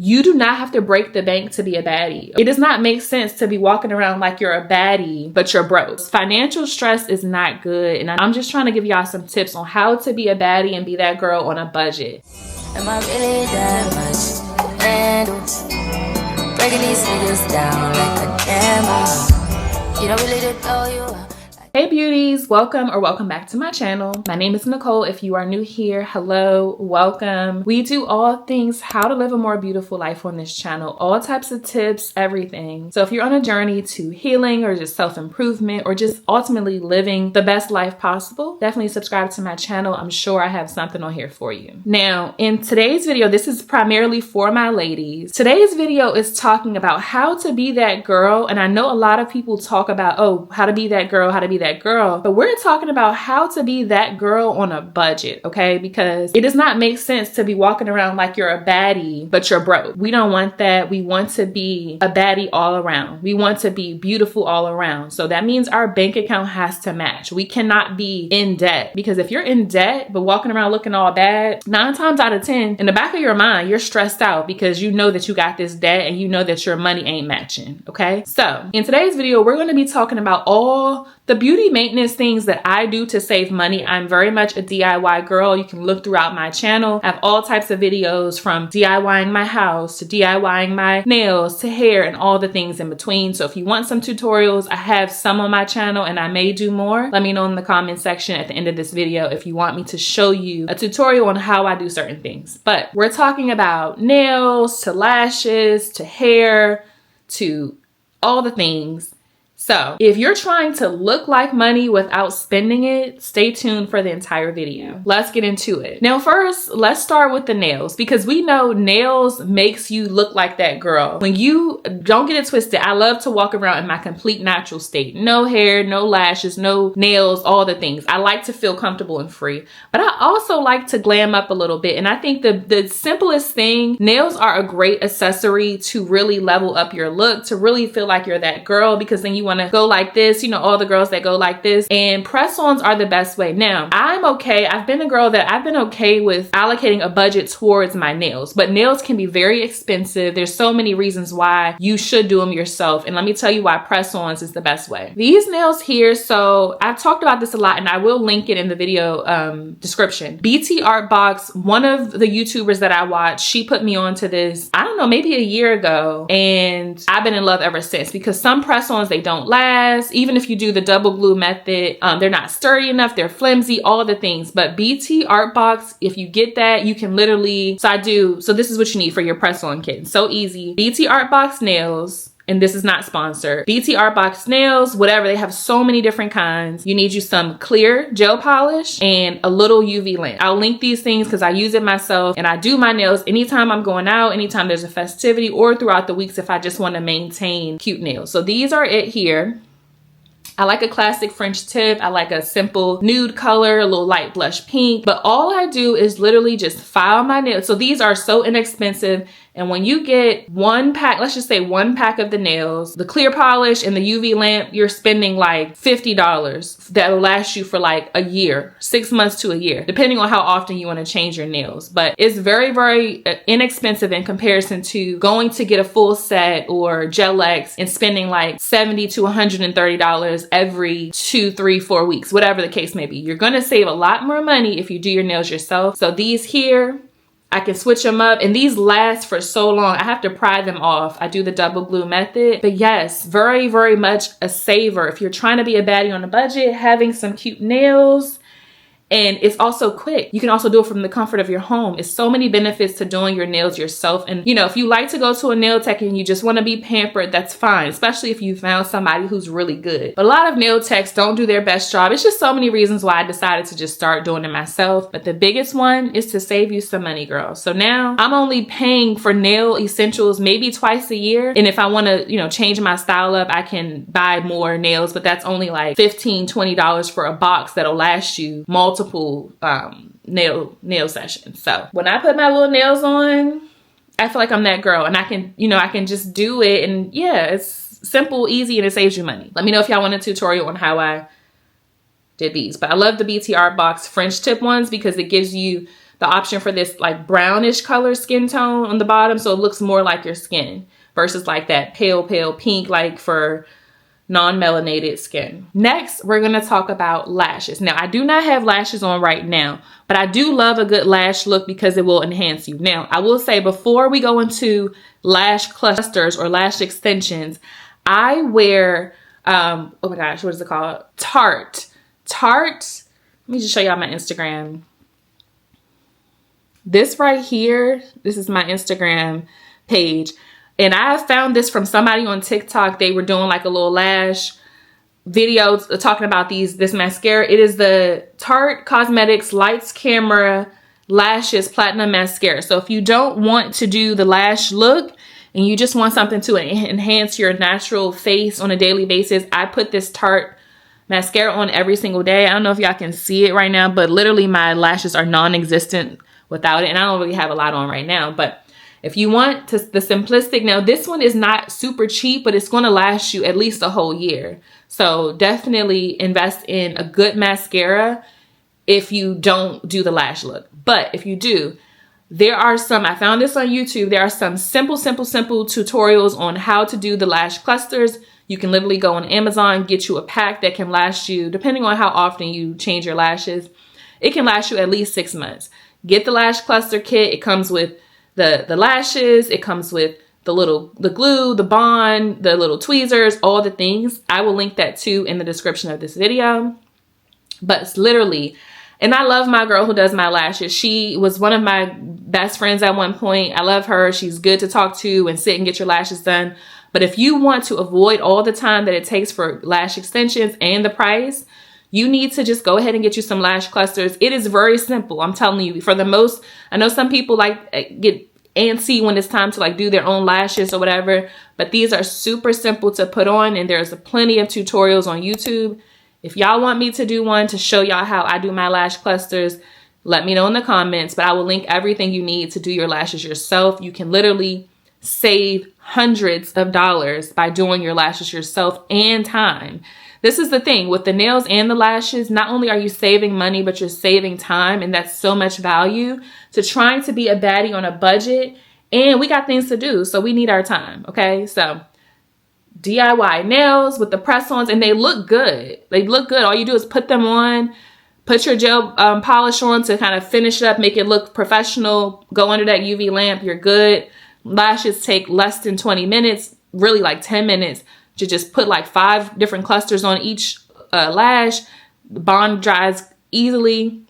You do not have to break the bank to be a baddie. It does not make sense to be walking around like you're a baddie, but you're broke. Financial stress is not good. And I'm just trying to give y'all some tips on how to be a baddie and be that girl on a budget. Am I really that much to handle? Breaking these figures down like a camel. You don't really know you. Hey beauties, welcome or welcome back to my channel. My name is Nicole. If you are new here, hello, welcome. We do all things how to live a more beautiful life on this channel, all types of tips, everything. So if you're on a journey to healing or just self-improvement or just ultimately living the best life possible, definitely subscribe to my channel. I'm sure I have something on here for you. Now, in today's video, this is primarily for my ladies. Today's video is talking about how to be that girl. And I know a lot of people talk about, oh, how to be that girl, how to be that girl, but we're talking about how to be that girl on a budget, okay? Because it does not make sense to be walking around like you're a baddie, but you're broke. We don't want that. We want to be a baddie all around. We want to be beautiful all around. So that means our bank account has to match. We cannot be in debt, because if you're in debt but walking around looking all bad, 9 times out of 10, in the back of your mind, you're stressed out because you know that you got this debt and you know that your money ain't matching, okay? So in today's video, we're going to be talking about all the beauty maintenance things that I do to save money. I'm very much a DIY girl. You can look throughout my channel. I have all types of videos, from DIYing my house to DIYing my nails to hair and all the things in between. So if you want some tutorials, I have some on my channel and I may do more. Let me know in the comment section at the end of this video if you want me to show you a tutorial on how I do certain things. But we're talking about nails to lashes to hair to all the things. So if you're trying to look like money without spending it, stay tuned for the entire video. Let's get into it. Now, first, let's start with the nails, because we know nails makes you look like that girl. When you don't get it twisted, I love to walk around in my complete natural state. No hair, no lashes, no nails, all the things. I like to feel comfortable and free, but I also like to glam up a little bit. And I think the simplest thing, nails are a great accessory to really level up your look, to really feel like you're that girl, because then you want to go like this, you know, all the girls that go like this, and press-ons are the best way. Now, I'm okay. I've been a girl that I've been okay with allocating a budget towards my nails, but nails can be very expensive. There's so many reasons why you should do them yourself. And let me tell you why press-ons is the best way. These nails here, so I've talked about this a lot and I will link it in the video description. BT Art Box, one of the YouTubers that I watch, she put me onto this, I don't know, maybe a year ago. And I've been in love ever since, because some press-ons, they don't last. Even if you do the double glue method, they're not sturdy enough, they're flimsy, all the things. But BT Art Box, if you get that, you can literally, so this is what you need for your press-on kit. So easy. BT Art Box nails, and this is not sponsored. BT Art Box nails, whatever, they have so many different kinds. You need you some clear gel polish and a little UV lamp. I'll link these things because I use it myself and I do my nails anytime I'm going out, anytime there's a festivity, or throughout the weeks if I just want to maintain cute nails. So these are it here. I like a classic French tip. I like a simple nude color, a little light blush pink, but all I do is literally just file my nails. So these are so inexpensive. And when you get one pack, let's just say one pack of the nails, the clear polish and the UV lamp, you're spending like $50. That'll last you for like a year, 6 months to a year, depending on how often you want to change your nails. But it's very, very inexpensive in comparison to going to get a full set or Gel X and spending like $70 to $130 every 2, 3, 4 weeks, whatever the case may be. You're going to save a lot more money if you do your nails yourself. So these here, I can switch them up, and these last for so long. I have to pry them off. I do the double glue method. But yes, very, very much a saver. If you're trying to be a baddie on a budget, having some cute nails, and it's also quick. You can also do it from the comfort of your home. It's so many benefits to doing your nails yourself. And you know, if you like to go to a nail tech and you just want to be pampered, that's fine, especially if you found somebody who's really good. But a lot of nail techs don't do their best job. It's just so many reasons why I decided to just start doing it myself. But the biggest one is to save you some money, girl. So now I'm only paying for nail essentials maybe twice a year. And if I want to, you know, change my style up, I can buy more nails, but that's only like $15, $20 for a box that'll last you multiple nail sessions. So when I put my little nails on, I feel like I'm that girl, and I can, you know, I can just do it. And yeah, it's simple, easy, and it saves you money. Let me know if y'all want a tutorial on how I did these. But I love the BT Art Box French tip ones because it gives you the option for this like brownish color skin tone on the bottom, so it looks more like your skin versus like that pale pink like for non-melanated skin. Next, we're going to talk about lashes. Now, I do not have lashes on right now, but I do love a good lash look because it will enhance you. Now, I will say before we go into lash clusters or lash extensions, I wear, oh my gosh, what is it called? Tarte. Let me just show y'all my Instagram. This right here, this is my Instagram page. And I found this from somebody on TikTok. They were doing like a little lash video talking about this mascara. It is the Tarte Cosmetics Lights Camera Lashes Platinum Mascara. So if you don't want to do the lash look and you just want something to enhance your natural face on a daily basis, I put this Tarte mascara on every single day. I don't know if y'all can see it right now, but literally my lashes are non-existent without it. And I don't really have a lot on right now, but if you want the simplistic, now this one is not super cheap, but it's going to last you at least a whole year. So definitely invest in a good mascara if you don't do the lash look. But if you do, there are some, I found this on YouTube. There are some simple tutorials on how to do the lash clusters. You can literally go on Amazon, get you a pack that can last you, depending on how often you change your lashes, it can last you at least 6 months. Get the lash cluster kit. It comes with the lashes, it comes with the glue, the bond, the little tweezers, all the things. I will link that too in the description of this video. But it's literally, and I love my girl who does my lashes. She was one of my best friends at one point. I love her. She's good to talk to and sit and get your lashes done. But if you want to avoid all the time that it takes for lash extensions and the price, you need to just go ahead and get you some lash clusters. It is very simple. I'm telling you, for the most, I know some people like get antsy when it's time to like do their own lashes or whatever, but these are super simple to put on, and there's plenty of tutorials on YouTube. If y'all want me to do one to show y'all how I do my lash clusters, let me know in the comments, but I will link everything you need to do your lashes yourself. You can literally save hundreds of dollars by doing your lashes yourself and time. This is the thing with the nails and the lashes. Not only are you saving money, but you're saving time. And that's so much value to trying to be a baddie on a budget. And we got things to do, so we need our time. Okay, so DIY nails with the press-ons, and they look good. They look good. All you do is put them on, put your gel polish on to kind of finish it up, make it look professional. Go under that UV lamp. You're good. Lashes take less than 20 minutes, really like 10 minutes. To just put like 5 different clusters on each lash. The bond dries easily.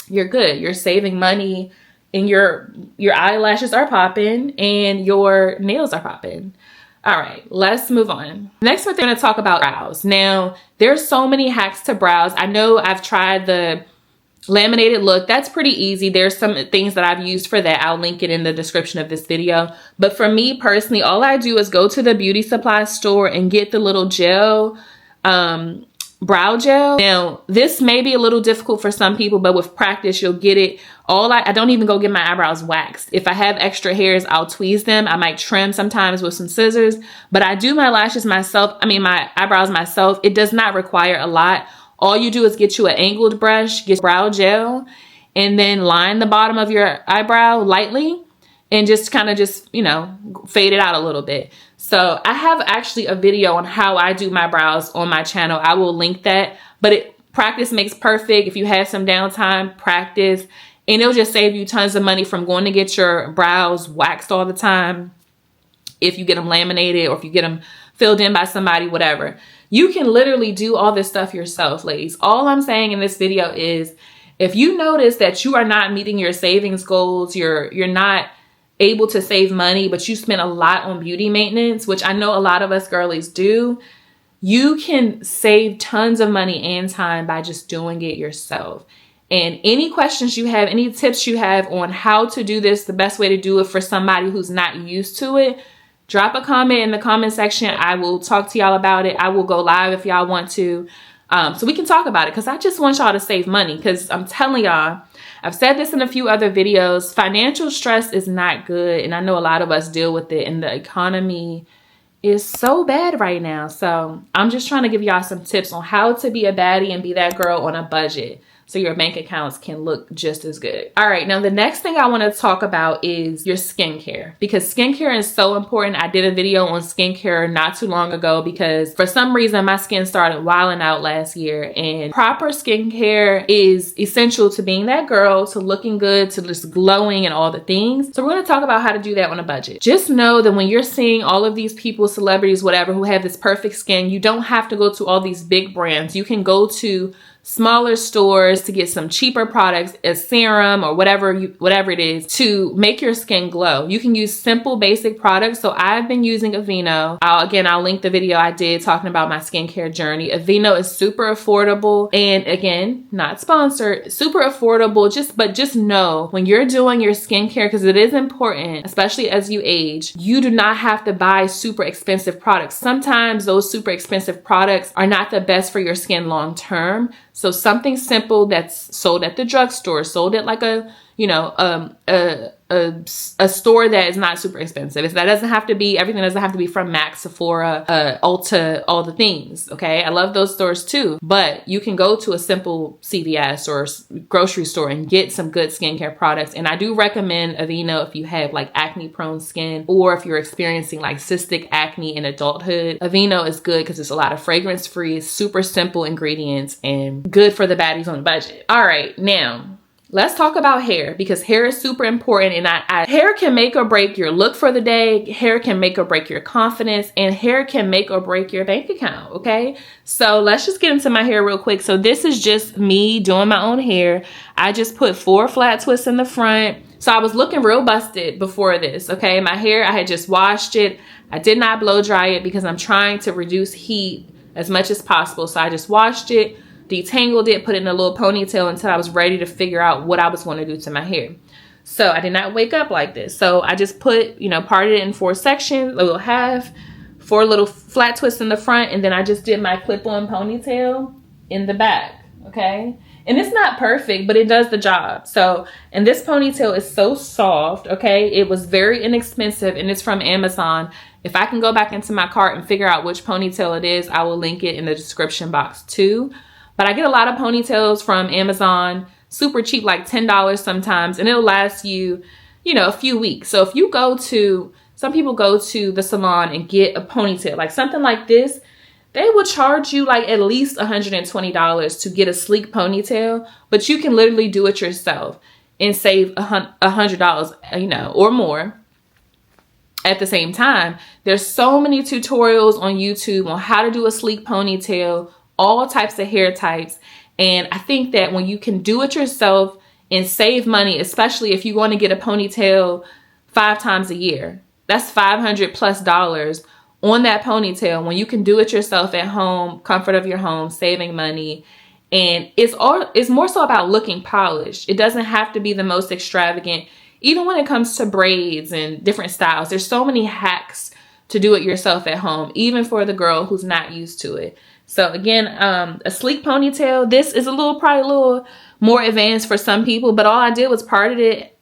You're good. You're saving money, and your eyelashes are popping and your nails are popping. All right, let's move on. Next, we're going to talk about brows. Now, there's so many hacks to brows. I know I've tried the laminated look. That's pretty easy. There's some things that I've used for that. I'll link it in the description of this video. But for me personally, all I do is go to the beauty supply store and get the little gel, brow gel. Now, this may be a little difficult for some people, but with practice, you'll get it. I don't even go get my eyebrows waxed. If I have extra hairs, I'll tweeze them. I might trim sometimes with some scissors, but I do my lashes myself. I mean, my eyebrows myself. It does not require a lot. All you do is get you an angled brush, get brow gel, and then line the bottom of your eyebrow lightly and just kind of fade it out a little bit. So I have actually a video on how I do my brows on my channel. I will link that, but practice makes perfect. If you have some downtime, practice, and it'll just save you tons of money from going to get your brows waxed all the time. If you get them laminated or if you get them filled in by somebody, whatever. You can literally do all this stuff yourself, ladies. All I'm saying in this video is if you notice that you are not meeting your savings goals, you're not able to save money, but you spend a lot on beauty maintenance, which I know a lot of us girlies do, you can save tons of money and time by just doing it yourself. And any questions you have, any tips you have on how to do this, the best way to do it for somebody who's not used to it, drop a comment in the comment section. I will talk to y'all about it. I will go live if y'all want to. So we can talk about it, because I just want y'all to save money, because I'm telling y'all, I've said this in a few other videos, financial stress is not good. And I know a lot of us deal with it, and the economy is so bad right now. So I'm just trying to give y'all some tips on how to be a baddie and be that girl on a budget. so your bank accounts can look just as good. All right, now the next thing I want to talk about is your skincare, because skincare is so important. I did a video on skincare not too long ago because for some reason my skin started wilding out last year, and proper skincare is essential to being that girl, to looking good, to just glowing and all the things. So we're going to talk about how to do that on a budget. Just know that when you're seeing all of these people, celebrities, whatever, who have this perfect skin, you don't have to go to all these big brands. You can go to smaller stores to get some cheaper products, a serum or whatever it is, to make your skin glow. You can use simple basic products. So I've been using Aveeno. I'll link the video I did talking about my skincare journey. Aveeno is super affordable, and again, not sponsored, super affordable. But just know when you're doing your skincare, because it is important, especially as you age, you do not have to buy super expensive products. Sometimes those super expensive products are not the best for your skin long term. So something simple that's sold at the drugstore, sold at like a store that is not super expensive. That doesn't have to be, everything doesn't have to be from MAC, Sephora, Ulta, all the things. Okay. I love those stores too, but you can go to a simple CVS or grocery store and get some good skincare products. And I do recommend Aveeno if you have like acne prone skin, or if you're experiencing like cystic acne in adulthood. Aveeno is good because it's a lot of fragrance free, super simple ingredients, and good for the baddies on a budget. All right. Now, let's talk about hair, because hair is super important, and hair can make or break your look for the day. Hair can make or break your confidence, and hair can make or break your bank account, okay? So let's just get into my hair real quick. So this is just me doing my own hair. I just put 4 flat twists in the front. So I was looking real busted before this, okay? My hair, I had just washed it. I did not blow dry it because I'm trying to reduce heat as much as possible. So I just washed it, detangled it, put it in a little ponytail until I was ready to figure out what I was going to do to my hair. So I did not wake up like this. So I just put, parted it in 4 sections, a little half, 4 little flat twists in the front, and then I just did my clip-on ponytail in the back, okay? And it's not perfect, but it does the job. So, and this ponytail is so soft, okay? It was very inexpensive, and it's from Amazon. If I can go back into my cart and figure out which ponytail it is, I will link it in the description box too. But I get a lot of ponytails from Amazon, super cheap, like $10 sometimes, and it'll last you, a few weeks. So if you some people go to the salon and get a ponytail, like something like this, they will charge you like at least $120 to get a sleek ponytail, but you can literally do it yourself and save $100, or more. At the same time, there's so many tutorials on YouTube on how to do a sleek ponytail, all types of hair types. And I think that when you can do it yourself and save money, especially if you're going to get a ponytail 5 times a year, that's $500+ on that ponytail. When you can do it yourself at home, comfort of your home, saving money. And it's more so about looking polished. It doesn't have to be the most extravagant. Even when it comes to braids and different styles, there's so many hacks to do it yourself at home, even for the girl who's not used to it. So again, a sleek ponytail, this is probably a little more advanced for some people, but all I did was parted it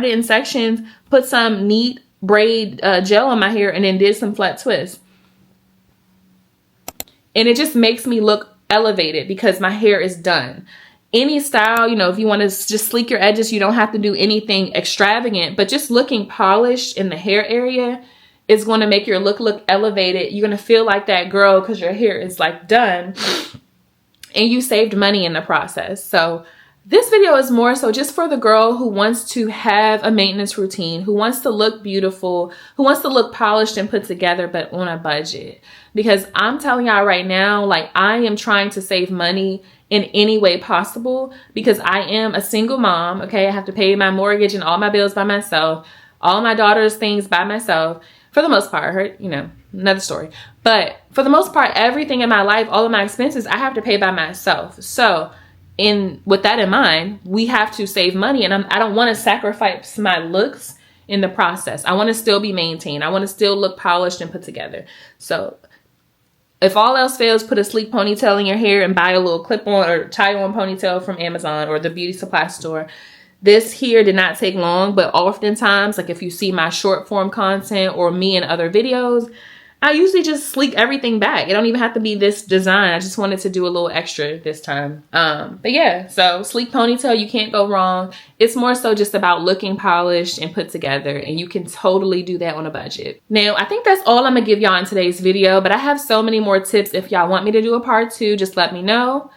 in sections, put some neat braid gel on my hair, and then did some flat twists. And it just makes me look elevated because my hair is done. Any style, if you want to just sleek your edges, you don't have to do anything extravagant, but just looking polished in the hair area is going to make your look elevated. You're going to feel like that girl because your hair is like done and you saved money in the process. So this video is more so just for the girl who wants to have a maintenance routine, who wants to look beautiful, who wants to look polished and put together, but on a budget. Because I'm telling y'all right now, like, I am trying to save money in any way possible because I am a single mom, okay? I have to pay my mortgage and all my bills by myself, all my daughter's things by myself. For the most part, another story. But for the most part, everything in my life, all of my expenses, I have to pay by myself. So with that in mind, we have to save money, and I don't want to sacrifice my looks in the process. I want to still be maintained. I want to still look polished and put together. So if all else fails, put a sleek ponytail in your hair and buy a little clip-on or tie-on ponytail from Amazon or the beauty supply store. This here did not take long, but oftentimes, like if you see my short form content or me in other videos, I usually just sleek everything back. It don't even have to be this design. I just wanted to do a little extra this time. But yeah, so sleek ponytail, you can't go wrong. It's more so just about looking polished and put together, and you can totally do that on a budget. Now, I think that's all I'm gonna give y'all in today's video, but I have so many more tips. If y'all want me to do a part 2, just let me know.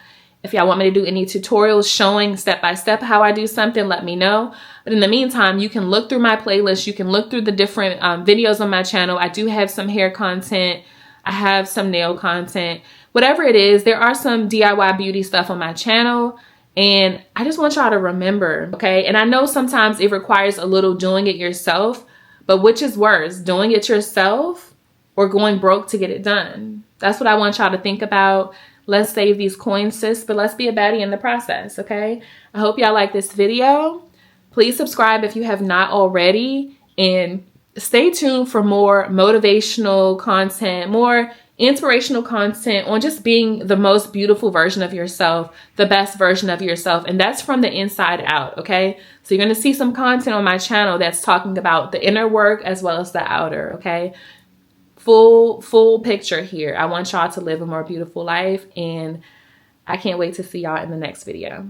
If y'all want me to do any tutorials showing step-by-step how I do something, let me know. But in the meantime, you can look through my playlist. You can look through the different videos on my channel. I do have some hair content. I have some nail content. Whatever it is, there are some DIY beauty stuff on my channel. And I just want y'all to remember, okay? And I know sometimes it requires a little doing it yourself, but which is worse, doing it yourself or going broke to get it done? That's what I want y'all to think about. Let's save these coins, sis, but let's be a baddie in the process, okay? I hope y'all like this video. Please subscribe if you have not already, and stay tuned for more motivational content, more inspirational content on just being the most beautiful version of yourself, the best version of yourself, and that's from the inside out, okay? So you're gonna see some content on my channel that's talking about the inner work as well as the outer, okay? Full picture here. I want y'all to live a more beautiful life, and I can't wait to see y'all in the next video.